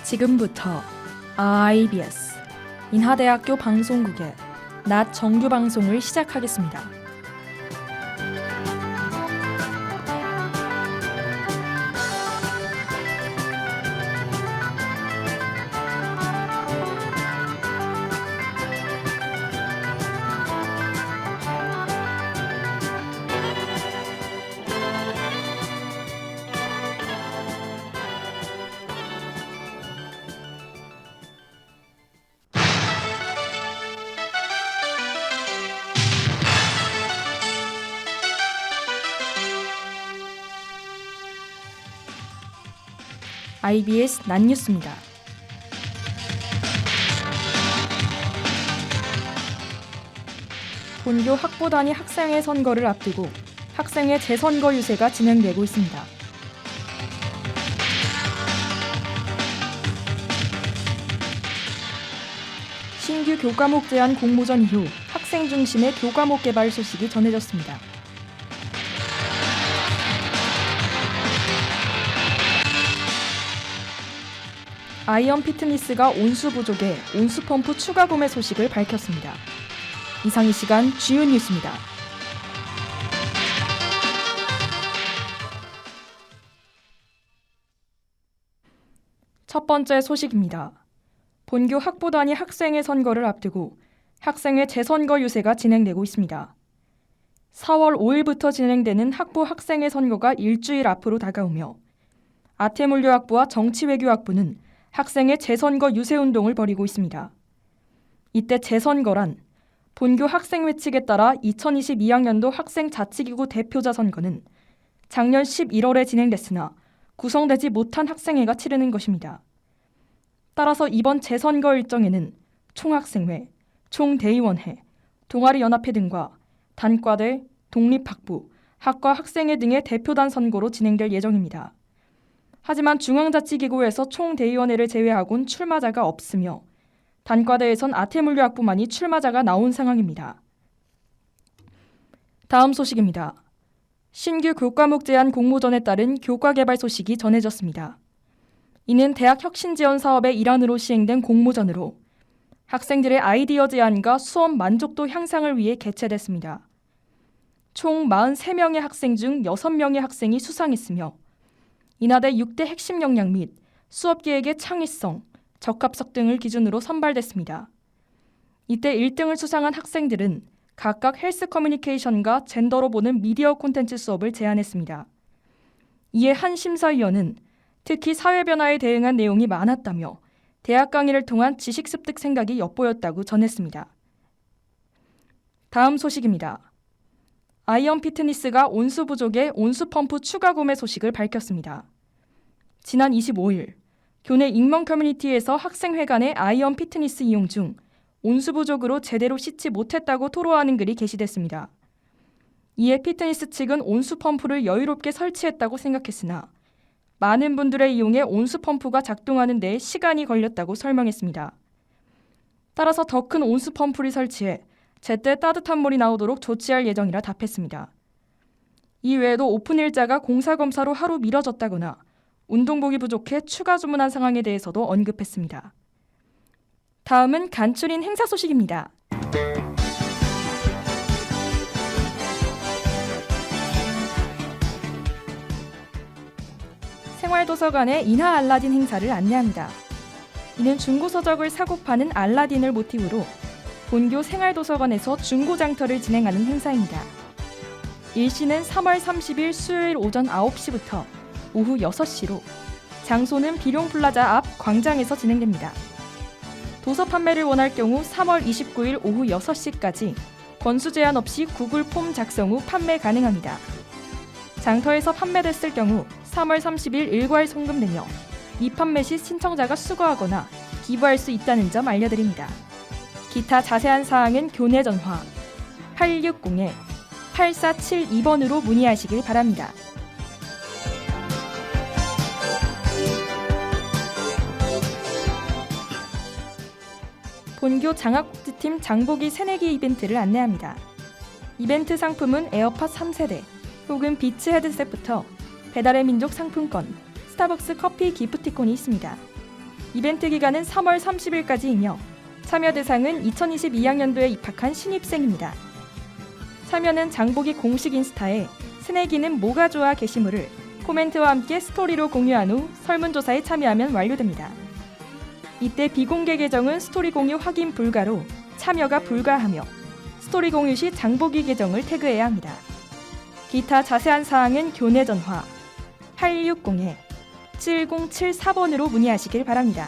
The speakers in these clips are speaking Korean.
지금부터 IBS 인하대학교 방송국의 낮 정규 방송을 시작하겠습니다. IBS 낮 뉴스입니다. 본교 학부 단위 학생회 선거를 앞두고 학생회 재선거 유세가 진행되고 있습니다. 신규 교과목 제한 공모전 이후 학생 중심의 교과목 개발 소식이 전해졌습니다. 아이언 피트니스가 온수 부족에 온수 펌프 추가 구매 소식을 밝혔습니다. 이상 이 시간 주요 뉴스입니다. 첫 번째 소식입니다. 본교 학부 단위 학생회 선거를 앞두고 학생회 재선거 유세가 진행되고 있습니다. 4월 5일부터 진행되는 학부 학생회 선거가 일주일 앞으로 다가오며 아태물류학부와 정치외교학부는 학생의 재선거 유세운동을 벌이고 있습니다. 이때 재선거란 본교 학생회 측에 따라 2022학년도 학생자치기구 대표자 선거는 작년 11월에 진행됐으나 구성되지 못한 학생회가 치르는 것입니다. 따라서 이번 재선거 일정에는 총학생회, 총대의원회, 동아리연합회 등과 단과대, 독립학부, 학과 학생회 등의 대표단 선거로 진행될 예정입니다. 하지만 중앙자치기구에서 총대의원회를 제외하곤 출마자가 없으며 단과대에선 아태물류학부만이 출마자가 나온 상황입니다. 다음 소식입니다. 신규 교과목 제한 공모전에 따른 교과 개발 소식이 전해졌습니다. 이는 대학 혁신 지원 사업의 일환으로 시행된 공모전으로 학생들의 아이디어 제안과 수업 만족도 향상을 위해 개최됐습니다. 총 43명의 학생 중 6명의 학생이 수상했으며 인하대 6대 핵심 역량 및 수업 계획의 창의성, 적합성 등을 기준으로 선발됐습니다. 이때 1등을 수상한 학생들은 각각 헬스 커뮤니케이션과 젠더로 보는 미디어 콘텐츠 수업을 제안했습니다. 이에 한 심사위원은 특히 사회 변화에 대응한 내용이 많았다며 대학 강의를 통한 지식 습득 생각이 엿보였다고 전했습니다. 다음 소식입니다. 아이언 피트니스가 온수 부족에 온수 펌프 추가 구매 소식을 밝혔습니다. 지난 25일 교내 익명 커뮤니티에서 학생회 간의 아이언 피트니스 이용 중 온수 부족으로 제대로 씻지 못했다고 토로하는 글이 게시됐습니다. 이에 피트니스 측은 온수 펌프를 여유롭게 설치했다고 생각했으나 많은 분들의 이용에 온수 펌프가 작동하는 데 시간이 걸렸다고 설명했습니다. 따라서 더 큰 온수 펌프를 설치해 제때 따뜻한 물이 나오도록 조치할 예정이라 답했습니다. 이 외에도 오픈 일자가 공사 검사로 하루 미뤄졌다거나 운동복이 부족해 추가 주문한 상황에 대해서도 언급했습니다. 다음은 간추린 행사 소식입니다. 생활도서관의 인하 알라딘 행사를 안내합니다. 이는 중고서적을 사고 파는 알라딘을 모티브로 본교 생활도서관에서 중고장터를 진행하는 행사입니다. 일시는 3월 30일 수요일 오전 9시부터 오후 6시로 장소는 비룡플라자 앞 광장에서 진행됩니다. 도서 판매를 원할 경우 3월 29일 오후 6시까지 권수 제한 없이 구글 폼 작성 후 판매 가능합니다. 장터에서 판매됐을 경우 3월 30일 일괄 송금되며 미판매 시 신청자가 수거하거나 기부할 수 있다는 점 알려드립니다. 기타 자세한 사항은 교내 전화 860-8472번으로 문의하시길 바랍니다. 본교 장학복지팀 장보기 새내기 이벤트를 안내합니다. 이벤트 상품은 에어팟 3세대 혹은 비츠 헤드셋부터 배달의 민족 상품권, 스타벅스 커피 기프티콘이 있습니다. 이벤트 기간은 3월 30일까지이며 참여 대상은 2022학년도에 입학한 신입생입니다. 참여는 장보기 공식 인스타에 새내기는 뭐가 좋아 게시물을 코멘트와 함께 스토리로 공유한 후 설문조사에 참여하면 완료됩니다. 이때 비공개 계정은 스토리 공유 확인 불가로 참여가 불가하며 스토리 공유 시 장보기 계정을 태그해야 합니다. 기타 자세한 사항은 교내 전화 860-7074번으로 문의하시길 바랍니다.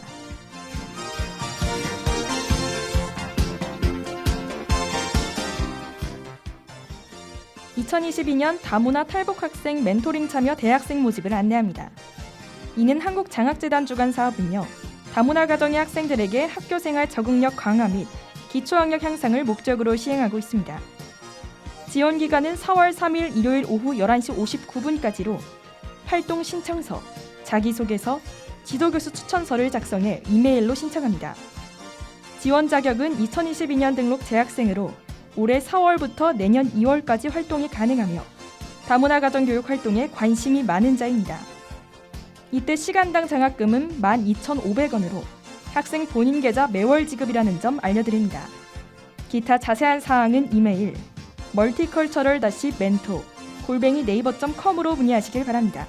(2022년) 다문화 탈북 학생 멘토링 참여 대학생 모집을 안내합니다. 이는 한국장학재단 주관 사업이며 다문화 가정의 학생들에게 학교생활 적응력 강화 및 기초학력 향상을 목적으로 시행하고 있습니다. 지원 기간은 4월 3일 일요일 오후 11시 59분까지로 활동 신청서, 자기소개서, 지도교수 추천서를 작성해 이메일로 신청합니다. 지원 자격은 2022년 등록 재학생으로 올해 4월부터 내년 2월까지 활동이 가능하며 다문화 가정 교육 활동에 관심이 많은 자입니다. 이때 시간당 장학금은 12,500원으로 학생 본인 계좌 매월 지급이라는 점 알려드립니다. 기타 자세한 사항은 이메일 multicultural-mentor@naver.com으로 문의하시길 바랍니다.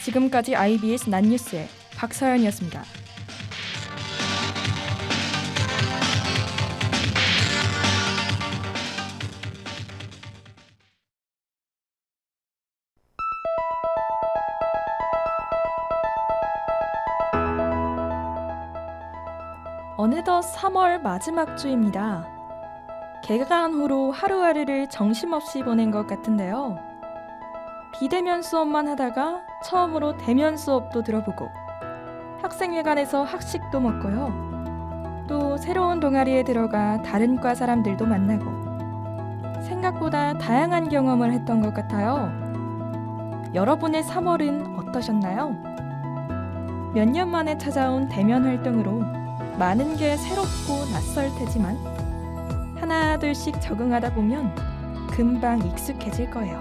지금까지 IBS 낫뉴스의 박서연이었습니다. 어느덧 3월 마지막 주입니다. 개강 후로 하루하루를 정신없이 보낸 것 같은데요. 비대면 수업만 하다가 처음으로 대면 수업도 들어보고 학생회관에서 학식도 먹고요. 또 새로운 동아리에 들어가 다른 과 사람들도 만나고 생각보다 다양한 경험을 했던 것 같아요. 여러분의 3월은 어떠셨나요? 몇 년 만에 찾아온 대면 활동으로 많은 게 새롭고 낯설 테지만 하나 둘씩 적응하다 보면 금방 익숙해질 거예요.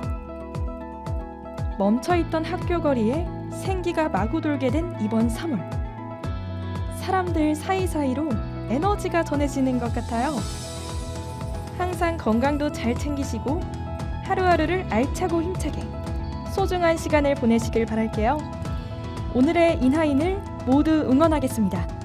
멈춰있던 학교 거리에 생기가 마구 돌게 된 이번 3월. 사람들 사이사이로 에너지가 전해지는 것 같아요. 항상 건강도 잘 챙기시고 하루하루를 알차고 힘차게 소중한 시간을 보내시길 바랄게요. 오늘의 인하인을 모두 응원하겠습니다.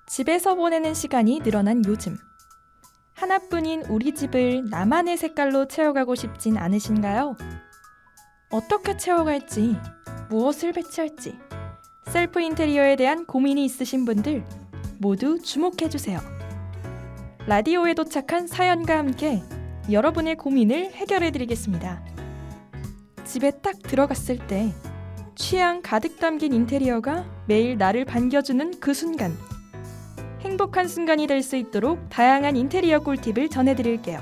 집에서 보내는 시간이 늘어난 요즘. 하나뿐인 우리 집을 나만의 색깔로 채워가고 싶진 않으신가요? 어떻게 채워갈지, 무엇을 배치할지, 셀프 인테리어에 대한 고민이 있으신 분들 모두 주목해주세요. 라디오에 도착한 사연과 함께 여러분의 고민을 해결해드리겠습니다. 집에 딱 들어갔을 때 취향 가득 담긴 인테리어가 매일 나를 반겨주는 그 순간, 행복한 순간이 될 수 있도록 다양한 인테리어 꿀팁을 전해드릴게요.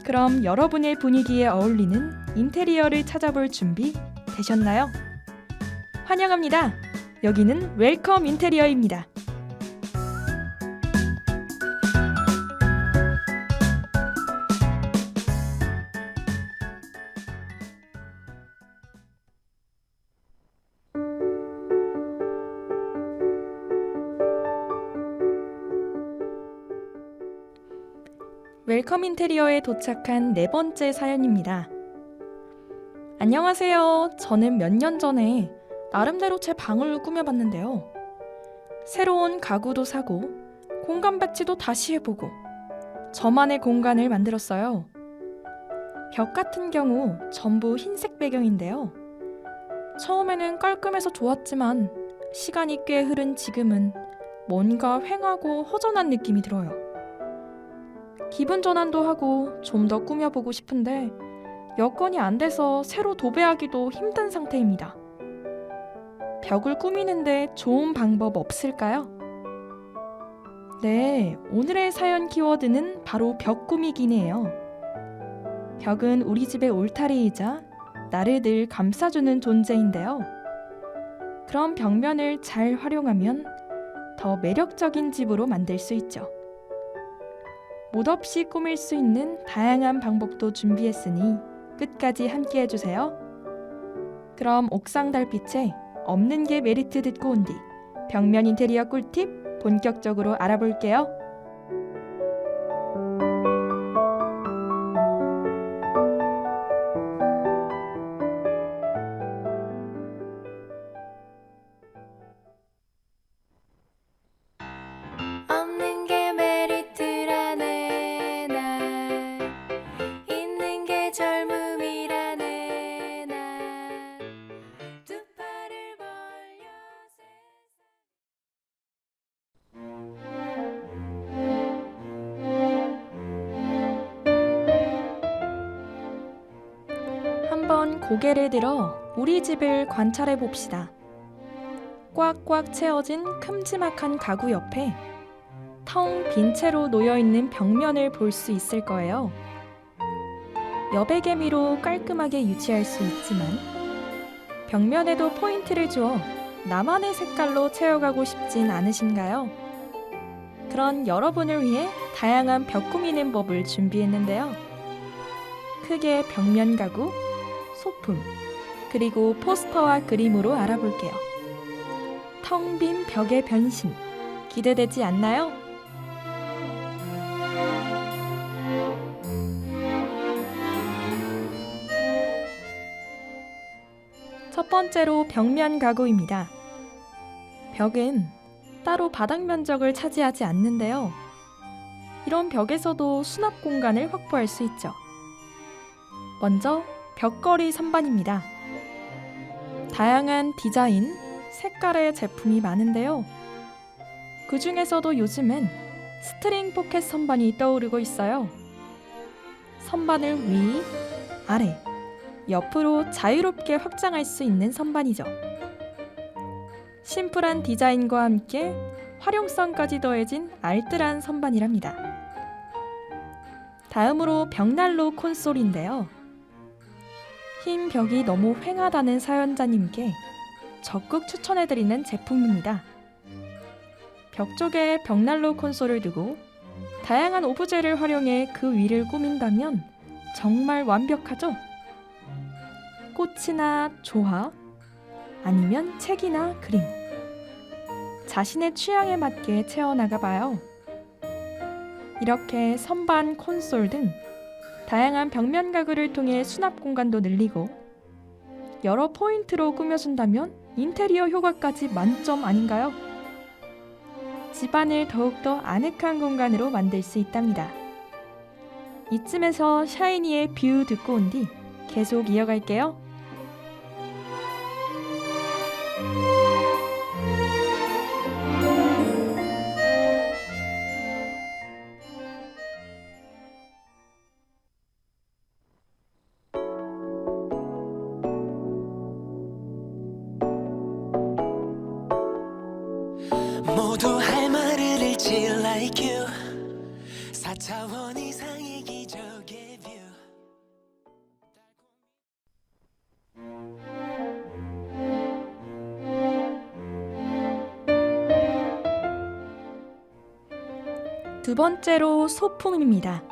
그럼 여러분의 분위기에 어울리는 인테리어를 찾아볼 준비 되셨나요? 환영합니다. 여기는 웰컴 인테리어입니다. 웰컴 인테리어에 도착한 네 번째 사연입니다. 안녕하세요. 저는 몇 년 전에 나름대로 제 방을 꾸며봤는데요. 새로운 가구도 사고 공간 배치도 다시 해보고 저만의 공간을 만들었어요. 벽 같은 경우 전부 흰색 배경인데요. 처음에는 깔끔해서 좋았지만 시간이 꽤 흐른 지금은 뭔가 휑하고 허전한 느낌이 들어요. 기분 전환도 하고 좀 더 꾸며보고 싶은데 여건이 안 돼서 새로 도배하기도 힘든 상태입니다. 벽을 꾸미는데 좋은 방법 없을까요? 네, 오늘의 사연 키워드는 바로 벽 꾸미기네요. 벽은 우리 집의 울타리이자 나를 늘 감싸주는 존재인데요. 그럼 벽면을 잘 활용하면 더 매력적인 집으로 만들 수 있죠. 못 없이 꾸밀 수 있는 다양한 방법도 준비했으니 끝까지 함께 해주세요. 그럼 옥상 달빛에 없는 게 메리트 듣고 온 뒤 벽면 인테리어 꿀팁 본격적으로 알아볼게요. 없는 게 메리트라네 난 있는 게 젊음이라네 난 두 팔을 벌려 한번 고개를 들어 우리 집을 관찰해 봅시다. 꽉꽉 채워진 큼지막한 가구 옆에 텅 빈 채로 놓여있는 벽면을 볼 수 있을 거예요. 여백개미로 깔끔하게 유지할 수 있지만 벽면에도 포인트를 주어 나만의 색깔로 채워가고 싶진 않으신가요? 그런 여러분을 위해 다양한 벽 꾸미는 법을 준비했는데요. 크게 벽면 가구, 소품, 그리고 포스터와 그림으로 알아볼게요. 텅 빈 벽의 변신, 기대되지 않나요? 첫 번째로 벽면 가구입니다. 벽은 따로 바닥 면적을 차지하지 않는데요. 이런 벽에서도 수납 공간을 확보할 수 있죠. 먼저 벽걸이 선반입니다. 다양한 디자인, 색깔의 제품이 많은데요. 그 중에서도 요즘엔 스트링 포켓 선반이 떠오르고 있어요. 선반을 위, 아래, 옆으로 자유롭게 확장할 수 있는 선반이죠. 심플한 디자인과 함께 활용성까지 더해진 알뜰한 선반이랍니다. 다음으로 벽난로 콘솔인데요. 흰 벽이 너무 휑하다는 사연자님께 적극 추천해드리는 제품입니다. 벽 쪽에 벽난로 콘솔을 두고 다양한 오브제를 활용해 그 위를 꾸민다면 정말 완벽하죠? 꽃이나 조화, 아니면 책이나 그림, 자신의 취향에 맞게 채워나가봐요. 이렇게 선반, 콘솔 등 다양한 벽면 가구를 통해 수납 공간도 늘리고 여러 포인트로 꾸며준다면 인테리어 효과까지 만점 아닌가요? 집안을 더욱더 아늑한 공간으로 만들 수 있답니다. 이쯤에서 샤이니의 뷰 듣고 온 뒤 계속 이어갈게요. 모두 할 말을 잃지 like you 4차원 이상의 기적의 뷰 두 번째로 소품입니다.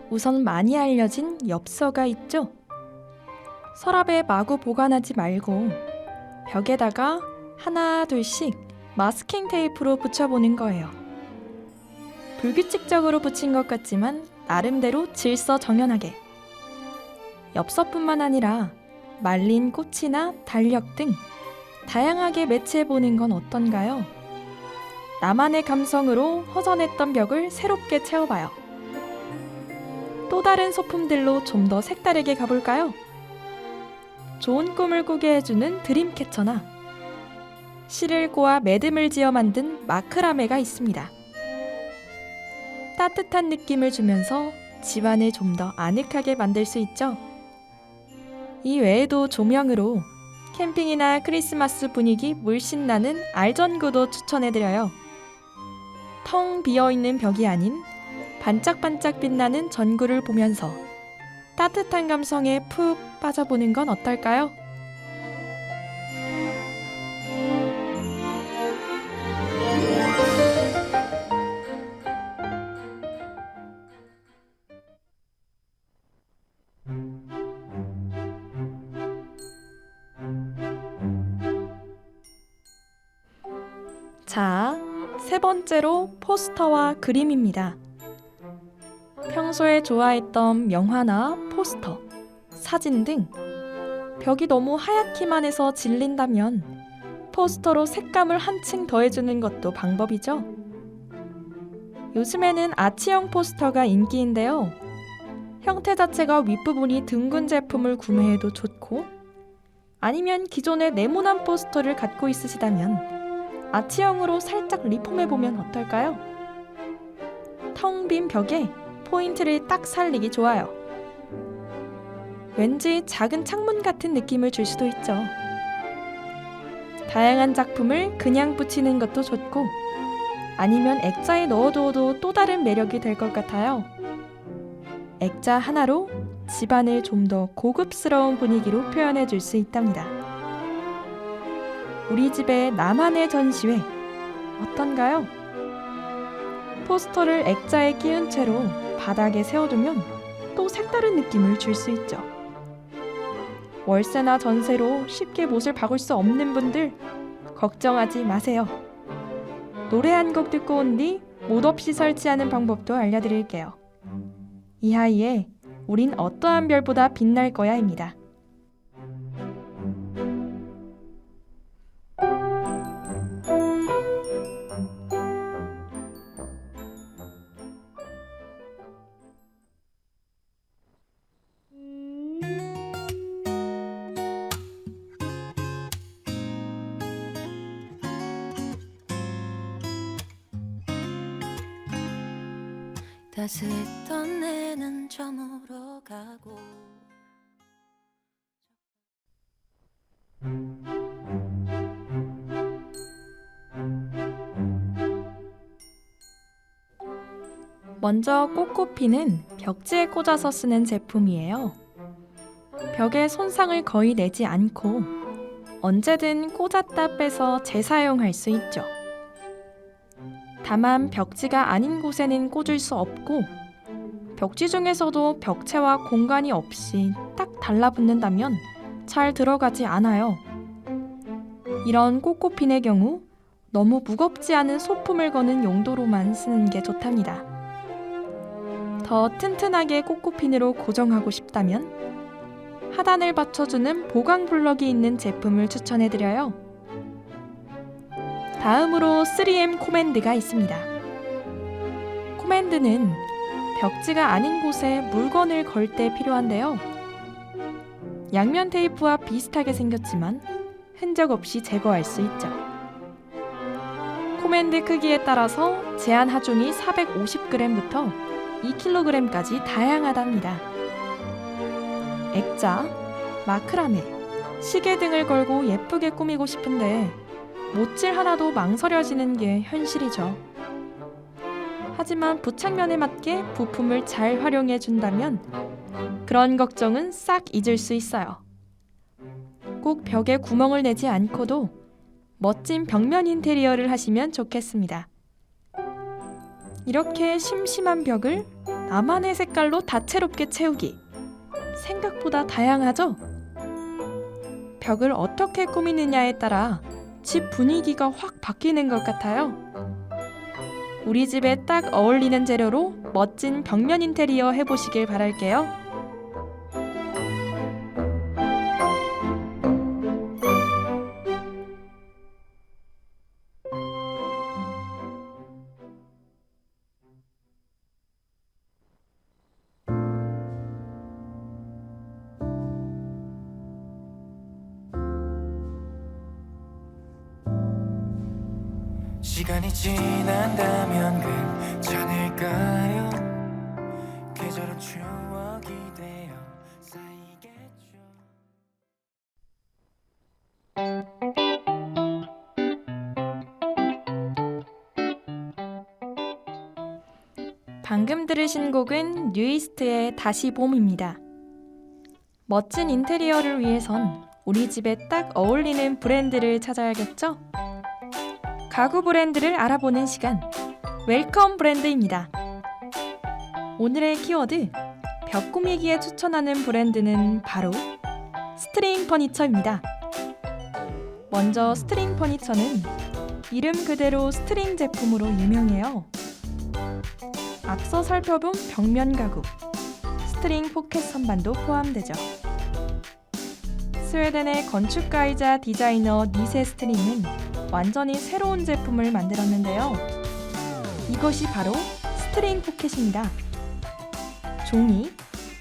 우선 많이 알려진 엽서가 있죠? 서랍에 마구 보관하지 말고 벽에다가 하나 둘씩 마스킹 테이프로 붙여보는 거예요. 불규칙적으로 붙인 것 같지만 나름대로 질서정연하게. 엽서뿐만 아니라 말린 꽃이나 달력 등 다양하게 매치해보는 건 어떤가요? 나만의 감성으로 허전했던 벽을 새롭게 채워봐요. 또 다른 소품들로 좀 더 색다르게 가볼까요? 좋은 꿈을 꾸게 해주는 드림캐쳐나 실을 꼬아 매듭을 지어 만든 마크라메가 있습니다. 따뜻한 느낌을 주면서 집안을 좀 더 아늑하게 만들 수 있죠. 이 외에도 조명으로 캠핑이나 크리스마스 분위기 물씬 나는 알전구도 추천해드려요. 텅 비어있는 벽이 아닌 반짝반짝 빛나는 전구를 보면서 따뜻한 감성에 푹 빠져보는 건 어떨까요? 자, 세 번째로 포스터와 그림입니다. 평소에 좋아했던 명화나 포스터, 사진 등 벽이 너무 하얗기만 해서 질린다면 포스터로 색감을 한층 더해주는 것도 방법이죠. 요즘에는 아치형 포스터가 인기인데요. 형태 자체가 윗부분이 둥근 제품을 구매해도 좋고, 아니면 기존의 네모난 포스터를 갖고 있으시다면 아치형으로 살짝 리폼해보면 어떨까요? 텅 빈 벽에 포인트를 딱 살리기 좋아요. 왠지 작은 창문 같은 느낌을 줄 수도 있죠. 다양한 작품을 그냥 붙이는 것도 좋고, 아니면 액자에 넣어두어도 또 다른 매력이 될 것 같아요. 액자 하나로 집안을 좀 더 고급스러운 분위기로 표현해 줄 수 있답니다. 우리 집의 나만의 전시회 어떤가요? 포스터를 액자에 끼운 채로 바닥에 세워두면 또 색다른 느낌을 줄 수 있죠. 월세나 전세로 쉽게 못을 박을 수 없는 분들 걱정하지 마세요. 노래 한 곡 듣고 온 뒤 못 없이 설치하는 방법도 알려드릴게요. 이하이의 우린 어떠한 별보다 빛날 거야입니다. 따스했던 내는 저물어 가고 먼저 꽃꽂이는 벽지에 꽂아서 쓰는 제품이에요. 벽에 손상을 거의 내지 않고 언제든 꽂았다 빼서 재사용할 수 있죠. 다만 벽지가 아닌 곳에는 꽂을 수 없고, 벽지 중에서도 벽체와 공간이 없이 딱 달라붙는다면 잘 들어가지 않아요. 이런 꽃꽂이의 경우 너무 무겁지 않은 소품을 거는 용도로만 쓰는 게 좋답니다. 더 튼튼하게 꽃꽂이로 고정하고 싶다면 하단을 받쳐주는 보강 블럭이 있는 제품을 추천해드려요. 다음으로 3M 코맨드가 있습니다. 코맨드는 벽지가 아닌 곳에 물건을 걸 때 필요한데요. 양면 테이프와 비슷하게 생겼지만 흔적 없이 제거할 수 있죠. 코맨드 크기에 따라서 제한 하중이 450g부터 2kg까지 다양하답니다. 액자, 마크라메, 시계 등을 걸고 예쁘게 꾸미고 싶은데 못질 하나도 망설여지는 게 현실이죠. 하지만 부착면에 맞게 부품을 잘 활용해 준다면 그런 걱정은 싹 잊을 수 있어요. 꼭 벽에 구멍을 내지 않고도 멋진 벽면 인테리어를 하시면 좋겠습니다. 이렇게 심심한 벽을 나만의 색깔로 다채롭게 채우기, 생각보다 다양하죠? 벽을 어떻게 꾸미느냐에 따라 집 분위기가 확 바뀌는 것 같아요. 우리 집에 딱 어울리는 재료로 멋진 벽면 인테리어 해보시길 바랄게요. 시간이 지난다면 괜찮을까요? 방금 들으신 곡은 뉴이스트의 다시 봄입니다. 멋진 인테리어를 위해선 우리 집에 딱 어울리는 브랜드를 찾아야겠죠? 가구 브랜드를 알아보는 시간, 웰컴 브랜드입니다. 오늘의 키워드, 벽 꾸미기에 추천하는 브랜드는 바로 스트링 퍼니처입니다. 먼저 스트링 퍼니처는 이름 그대로 스트링 제품으로 유명해요. 앞서 살펴본 벽면 가구, 스트링 포켓 선반도 포함되죠. 스웨덴의 건축가이자 디자이너 니세 스트링은 완전히 새로운 제품을 만들었는데요. 이것이 바로 스트링 포켓입니다. 종이,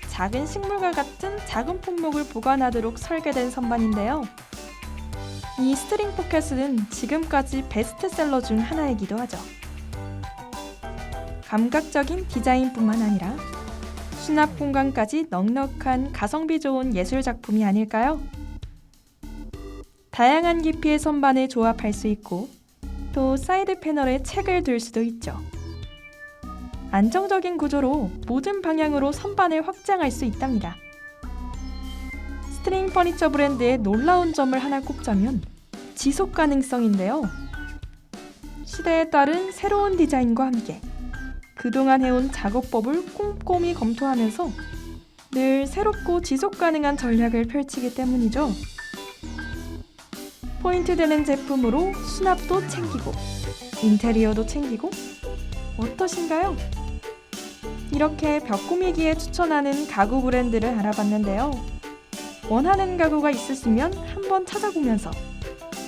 작은 식물과 같은 작은 품목을 보관하도록 설계된 선반인데요. 이 스트링 포켓은 지금까지 베스트셀러 중 하나이기도 하죠. 감각적인 디자인뿐만 아니라 수납 공간까지 넉넉한 가성비 좋은 예술 작품이 아닐까요? 다양한 깊이의 선반을 조합할 수 있고 또 사이드 패널에 책을 둘 수도 있죠. 안정적인 구조로 모든 방향으로 선반을 확장할 수 있답니다. 스트링 퍼니처 브랜드의 놀라운 점을 하나 꼽자면 지속 가능성인데요. 시대에 따른 새로운 디자인과 함께 그동안 해온 작업법을 꼼꼼히 검토하면서 늘 새롭고 지속 가능한 전략을 펼치기 때문이죠. 포인트 되는 제품으로 수납도 챙기고 인테리어도 챙기고 어떠신가요? 이렇게 벽 꾸미기에 추천하는 가구 브랜드를 알아봤는데요. 원하는 가구가 있으시면 한번 찾아보면서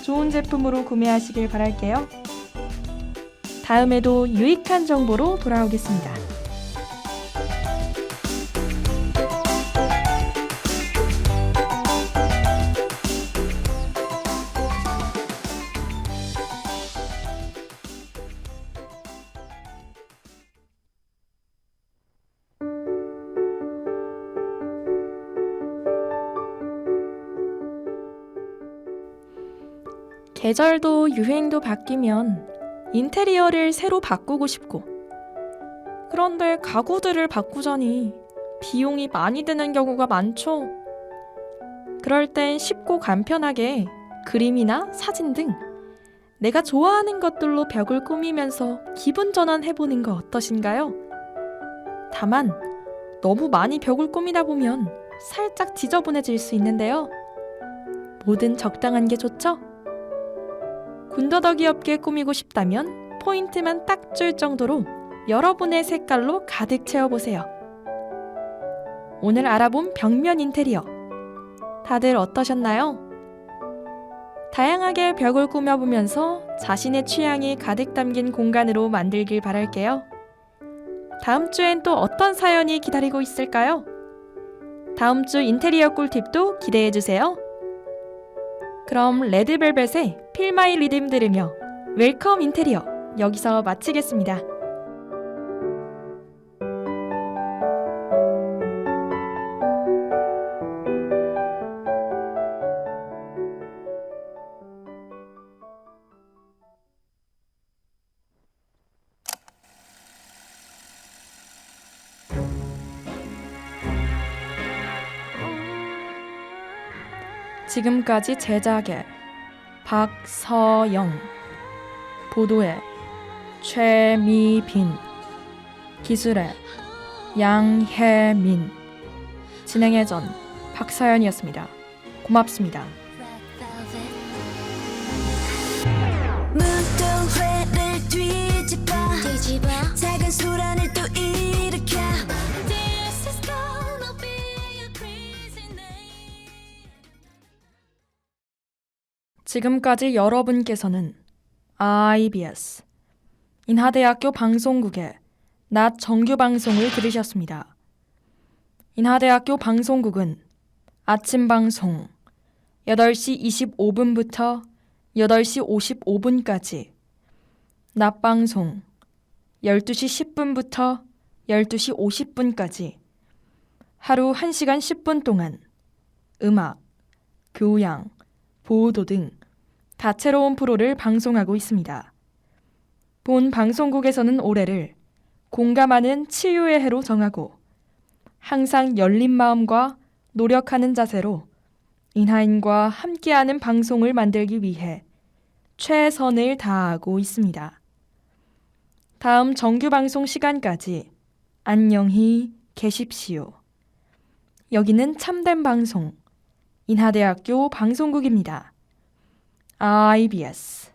좋은 제품으로 구매하시길 바랄게요. 다음에도 유익한 정보로 돌아오겠습니다. 계절도 유행도 바뀌면 인테리어를 새로 바꾸고 싶고, 그런데 가구들을 바꾸자니 비용이 많이 드는 경우가 많죠. 그럴 땐 쉽고 간편하게 그림이나 사진 등 내가 좋아하는 것들로 벽을 꾸미면서 기분 전환해보는 거 어떠신가요? 다만 너무 많이 벽을 꾸미다 보면 살짝 지저분해질 수 있는데요. 뭐든 적당한 게 좋죠? 군더더기 없게 꾸미고 싶다면 포인트만 딱 줄 정도로 여러분의 색깔로 가득 채워보세요. 오늘 알아본 벽면 인테리어, 다들 어떠셨나요? 다양하게 벽을 꾸며보면서 자신의 취향이 가득 담긴 공간으로 만들길 바랄게요. 다음 주엔 또 어떤 사연이 기다리고 있을까요? 다음 주 인테리어 꿀팁도 기대해주세요. 그럼 레드벨벳의 Feel My Rhythm 들으며 웰컴 인테리어 여기서 마치겠습니다. 지금까지 제작의 박서영, 보도의 최미빈, 기술의 양혜민, 진행의 전 박서연이었습니다. 고맙습니다. 문동회를 뒤집어 작은 소란을 또 일으켜 This is gonna be a crazy night. 지금까지 여러분께서는 IBS 인하대학교 방송국의 낮 정규 방송을 들으셨습니다. 인하대학교 방송국은 아침 방송 8시 25분부터 8시 55분까지, 낮 방송 12시 10분부터 12시 50분까지 하루 1시간 10분 동안 음악, 교양, 보도 등 다채로운 프로를 방송하고 있습니다. 본 방송국에서는 올해를 공감하는 치유의 해로 정하고 항상 열린 마음과 노력하는 자세로 인하인과 함께하는 방송을 만들기 위해 최선을 다하고 있습니다. 다음 정규 방송 시간까지 안녕히 계십시오. 여기는 참된 방송 인하대학교 방송국입니다. IBS